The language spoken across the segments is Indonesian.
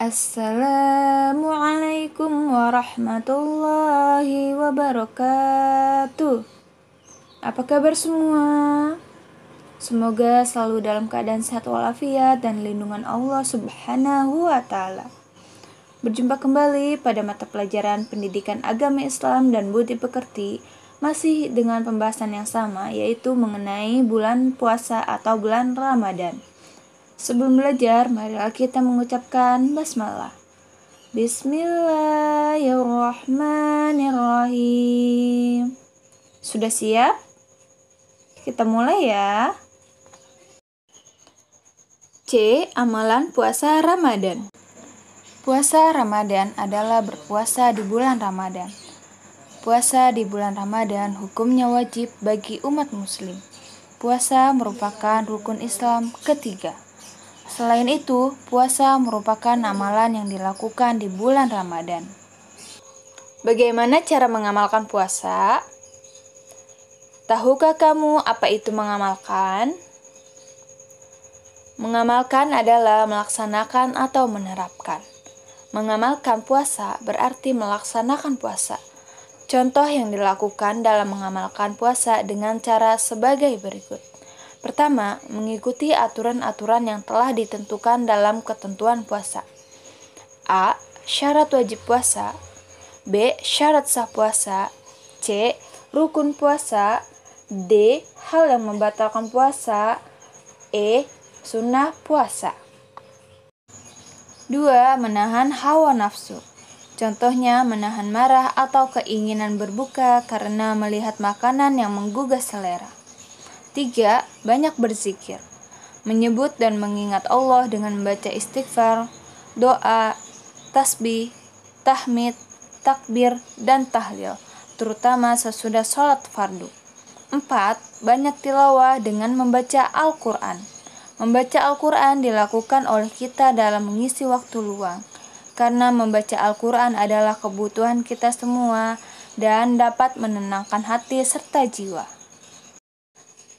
Assalamualaikum warahmatullahi wabarakatuh. Apa kabar semua? Semoga selalu dalam keadaan sehat walafiat dan lindungan Allah Subhanahu wa Ta'ala. Berjumpa kembali pada mata pelajaran Pendidikan Agama Islam dan Budi Pekerti, masih dengan pembahasan yang sama, yaitu mengenai bulan puasa atau bulan Ramadan. Sebelum belajar, marilah kita mengucapkan basmalah. Bismillahirrahmanirrahim. Sudah siap? Kita mulai ya. C. Amalan puasa Ramadan. Puasa Ramadan adalah berpuasa di bulan Ramadan. Puasa di bulan Ramadan hukumnya wajib bagi umat muslim. Puasa merupakan rukun Islam ketiga. Selain itu, puasa merupakan amalan yang dilakukan di bulan Ramadan. Bagaimana cara mengamalkan puasa? Tahukah kamu apa itu mengamalkan? Mengamalkan adalah melaksanakan atau menerapkan. Mengamalkan puasa berarti melaksanakan puasa. Contoh yang dilakukan dalam mengamalkan puasa dengan cara sebagai berikut. Pertama, mengikuti aturan-aturan yang telah ditentukan dalam ketentuan puasa. A. Syarat wajib puasa. B. Syarat sah puasa. C. Rukun puasa. D. Hal yang membatalkan puasa. E. Sunnah puasa. 2. Menahan hawa nafsu. Contohnya menahan marah atau keinginan berbuka karena melihat makanan yang menggugah selera. 3. Banyak berzikir. Menyebut dan mengingat Allah dengan membaca istighfar, doa, tasbih, tahmid, takbir, dan tahlil, terutama sesudah sholat fardu. 4. Banyak tilawah dengan membaca Al-Quran. Membaca Al-Quran dilakukan oleh kita dalam mengisi waktu luang, karena membaca Al-Quran adalah kebutuhan kita semua dan dapat menenangkan hati serta jiwa.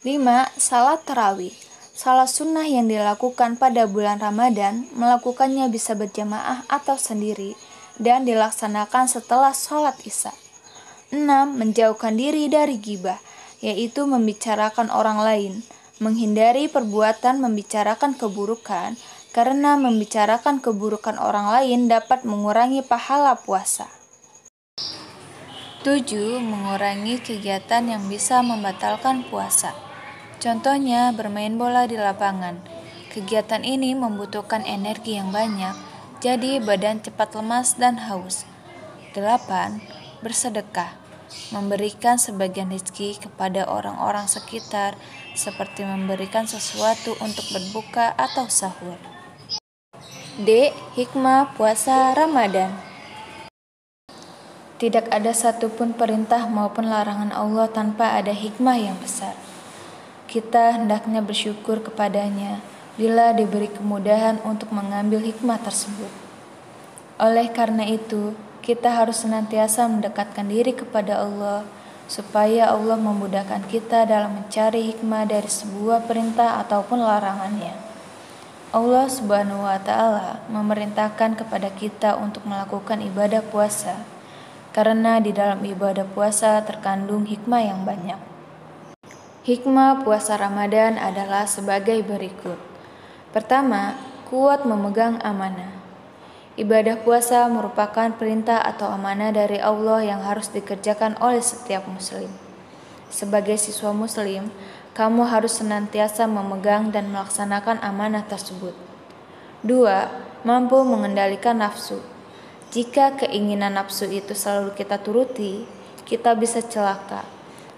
5. Salat tarawih. Salat sunnah yang dilakukan pada bulan Ramadan, melakukannya bisa berjamaah atau sendiri, dan dilaksanakan setelah sholat isya. 6. Menjauhkan diri dari ghibah, yaitu membicarakan orang lain. Menghindari perbuatan membicarakan keburukan, karena membicarakan keburukan orang lain dapat mengurangi pahala puasa. 7. Mengurangi kegiatan yang bisa membatalkan puasa. Contohnya bermain bola di lapangan. Kegiatan ini membutuhkan energi yang banyak, jadi badan cepat lemas dan haus. 8. Bersedekah. Memberikan sebagian rezeki kepada orang-orang sekitar, seperti memberikan sesuatu untuk berbuka atau sahur. D. Hikmah puasa Ramadan. Tidak ada satupun perintah maupun larangan Allah tanpa ada hikmah yang besar. Kita hendaknya bersyukur kepadanya bila diberi kemudahan untuk mengambil hikmah tersebut. Oleh karena itu, kita harus senantiasa mendekatkan diri kepada Allah, supaya Allah memudahkan kita dalam mencari hikmah dari sebuah perintah ataupun larangannya. Allah Subhanahu wa Ta'ala memerintahkan kepada kita untuk melakukan ibadah puasa, karena di dalam ibadah puasa terkandung hikmah yang banyak. Hikmah puasa Ramadan adalah sebagai berikut. Pertama, kuat memegang amanah. Ibadah puasa merupakan perintah atau amanah dari Allah yang harus dikerjakan oleh setiap muslim. Sebagai siswa muslim, kamu harus senantiasa memegang dan melaksanakan amanah tersebut. 2. Mampu mengendalikan nafsu. Jika keinginan nafsu itu selalu kita turuti, kita bisa celaka.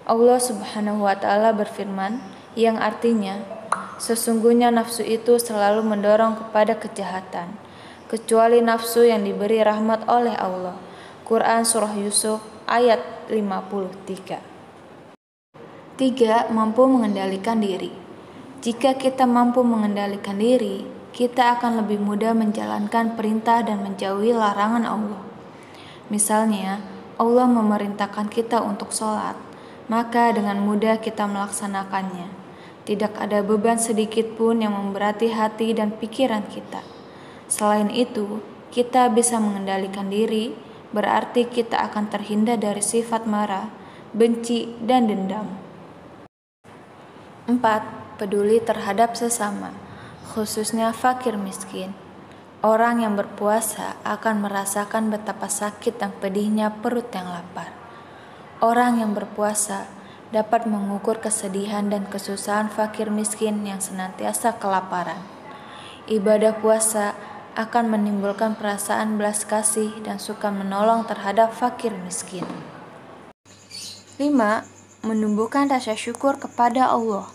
Allah Subhanahu wa Ta'ala berfirman, yang artinya, sesungguhnya nafsu itu selalu mendorong kepada kejahatan, kecuali nafsu yang diberi rahmat oleh Allah. Quran Surah Yusuf ayat 53. 3. Mampu mengendalikan diri. Jika kita mampu mengendalikan diri, kita akan lebih mudah menjalankan perintah dan menjauhi larangan Allah. Misalnya, Allah memerintahkan kita untuk sholat, maka dengan mudah kita melaksanakannya. Tidak ada beban sedikit pun yang memberati hati dan pikiran kita. Selain itu, kita bisa mengendalikan diri, berarti kita akan terhindar dari sifat marah, benci, dan dendam. 4. Peduli terhadap sesama, khususnya fakir miskin. Orang yang berpuasa akan merasakan betapa sakit dan pedihnya perut yang lapar. Orang yang berpuasa dapat mengukur kesedihan dan kesusahan fakir miskin yang senantiasa kelaparan. Ibadah puasa akan menimbulkan perasaan belas kasih dan suka menolong terhadap fakir miskin. 5. Menumbuhkan rasa syukur kepada Allah.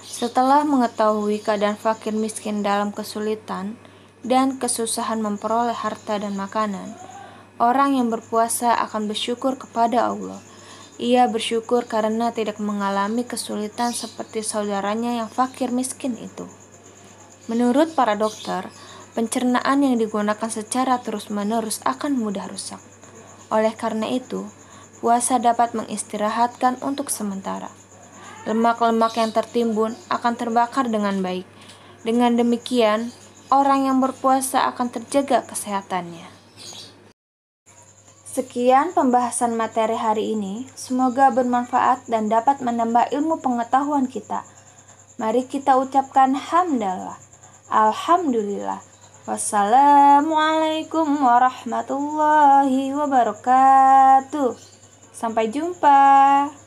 Setelah mengetahui keadaan fakir miskin dalam kesulitan dan kesusahan memperoleh harta dan makanan, orang yang berpuasa akan bersyukur kepada Allah. Ia bersyukur karena tidak mengalami kesulitan seperti saudaranya yang fakir miskin itu. Menurut para dokter, pencernaan yang digunakan secara terus-menerus akan mudah rusak. Oleh karena itu, puasa dapat mengistirahatkan untuk sementara. Lemak-lemak yang tertimbun akan terbakar dengan baik. Dengan demikian, orang yang berpuasa akan terjaga kesehatannya. Sekian pembahasan materi hari ini. Semoga bermanfaat dan dapat menambah ilmu pengetahuan kita. Mari kita ucapkan hamdalah. Alhamdulillah. Wassalamualaikum warahmatullahi wabarakatuh. Sampai jumpa.